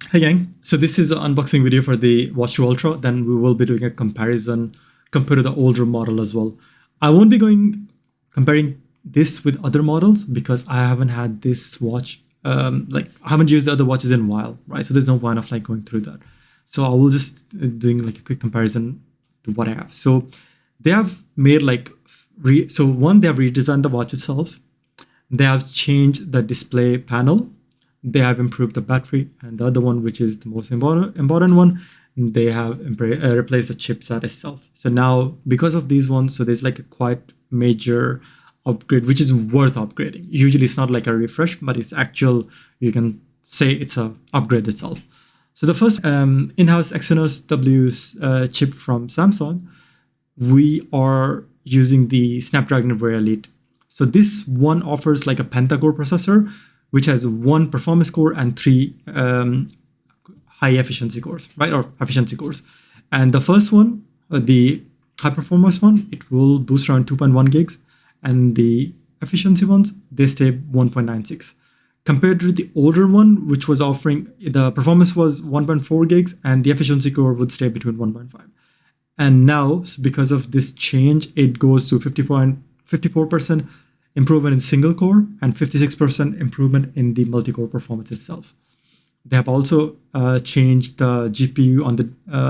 Hey gang, so this is an unboxing video for the Watch 2 Ultra, then we will be doing a comparison compared to the older model as well. I won't be comparing this with other models because I haven't had this watch, I haven't used the other watches in a while, right? So there's no point of like going through that. So I will just doing like a quick comparison to what I have. So they have made like, they have redesigned the watch itself. They have changed the display panel. They have improved the battery, and the other one, which is the most important one, they have replaced the chipset itself. So now, because of these ones, so there's like a quite major upgrade, which is worth upgrading. Usually, it's not like a refresh, but it's actual. You can say it's a upgrade itself. So the first in-house Exynos W chip from Samsung, we are using the Snapdragon Wear Elite. So this one offers like a pentacore processor, which has one performance core and three high efficiency cores, right? Or efficiency cores. And the first one, the high performance one, it will boost around 2.1 gigs. And the efficiency ones, they stay 1.96. Compared to the older one, which was offering, the performance was 1.4 gigs and the efficiency core would stay between 1.5. And now, because of this change, it goes to 54% improvement in single core and 56% improvement in the multi-core performance itself. They have also changed the GPU on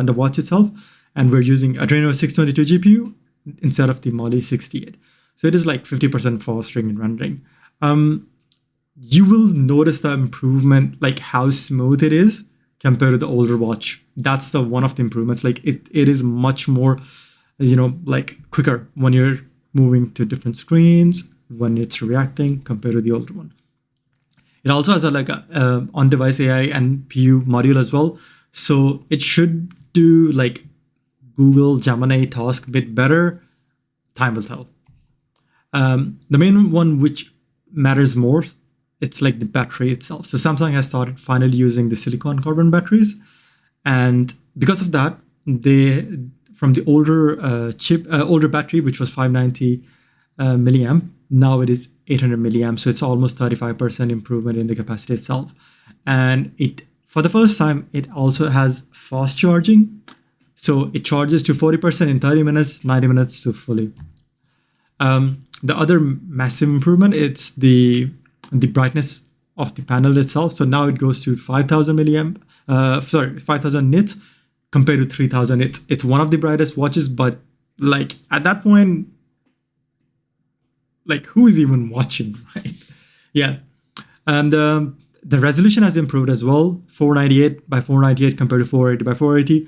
the watch itself, and we're using Adreno 622 GPU instead of the Mali 68. So it is like 50% faster in rendering. You will notice the improvement, like how smooth it is compared to the older watch. That's the one of the improvements. Like it is much more, like quicker when you're moving to different screens, when it's reacting compared to the older one. It also has a on-device AI and PU module as well. So it should do like Google Gemini task a bit better. Time will tell. The main one which matters more, it's like the battery itself. So Samsung has started finally using the silicon carbon batteries. And because of that, from the older battery, which was 590 milliamp, now it is 800 milliamp. So it's almost 35% improvement in the capacity itself. And for the first time, it also has fast charging. So it charges to 40% in 30 minutes, 90 minutes to fully. The other massive improvement, it's the brightness of the panel itself. So now it goes to 5,000 nits compared to 3,000 nits. It's one of the brightest watches, but like at that point, like who is even watching, right? Yeah. And the resolution has improved as well, 498 by 498 compared to 480 by 480.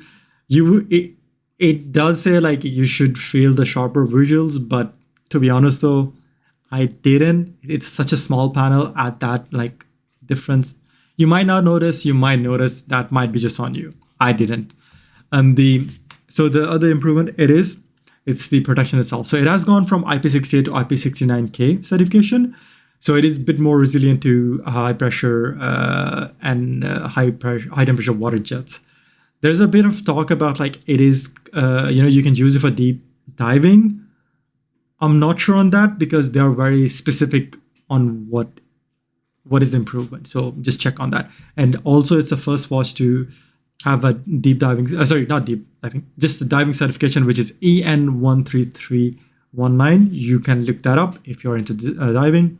It does say like you should feel the sharper visuals, but to be honest though, I didn't. It's such a small panel at that like difference. You might not notice, you might notice, that might be just on you. I didn't. So the other improvement it's the protection itself. So it has gone from IP68 to IP69K certification. So it is a bit more resilient to high pressure and high temperature water jets. There's a bit of talk about like it is, you can use it for deep diving. I'm not sure on that because they are very specific on what is the improvement. So just check on that. And also it's the first watch to have a deep diving, not deep diving, just the diving certification, which is EN13319. You can look that up if you're into diving.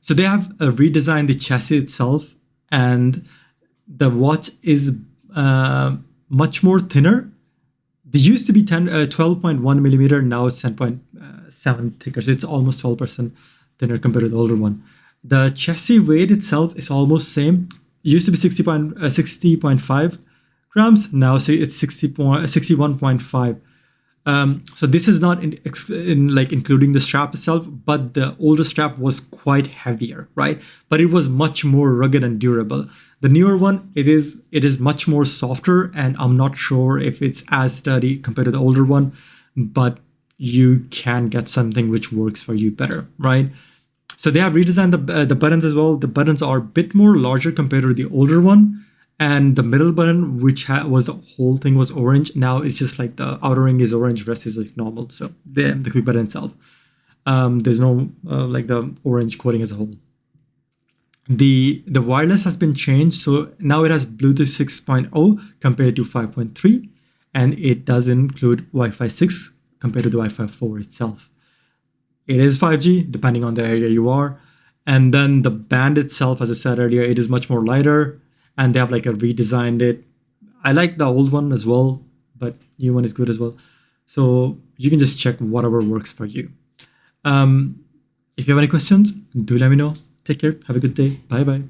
So they have redesigned the chassis itself, and the watch is much more thinner. They used to be 12.1 millimeter, now it's 10.7 thicker. So it's almost 12% thinner compared to the older one. The chassis weight itself is almost same. It used to be 60.5 grams. Now it's 61.5. So this is not including the strap itself, but the older strap was quite heavier, right? But it was much more rugged and durable. The newer one, it is much more softer, and I'm not sure if it's as sturdy compared to the older one, but you can get something which works for you better, right? So they have redesigned the buttons as well. The buttons are a bit more larger compared to the older one. And the middle button, which was the whole thing was orange, now it's just like the outer ring is orange, rest is like normal. So the quick button itself, there's no like the orange coating as a whole. The wireless has been changed, so now it has Bluetooth 6.0 compared to 5.3, and it does include Wi-Fi 6 compared to the Wi-Fi 4 itself. It is 5G depending on the area you are, and then the band itself, as I said earlier, it is much more lighter, and they have like a redesigned it. I like the old one as well, but new one is good as well. So you can just check whatever works for you. If you have any questions, do let me know. Take care. Have a good day. Bye bye.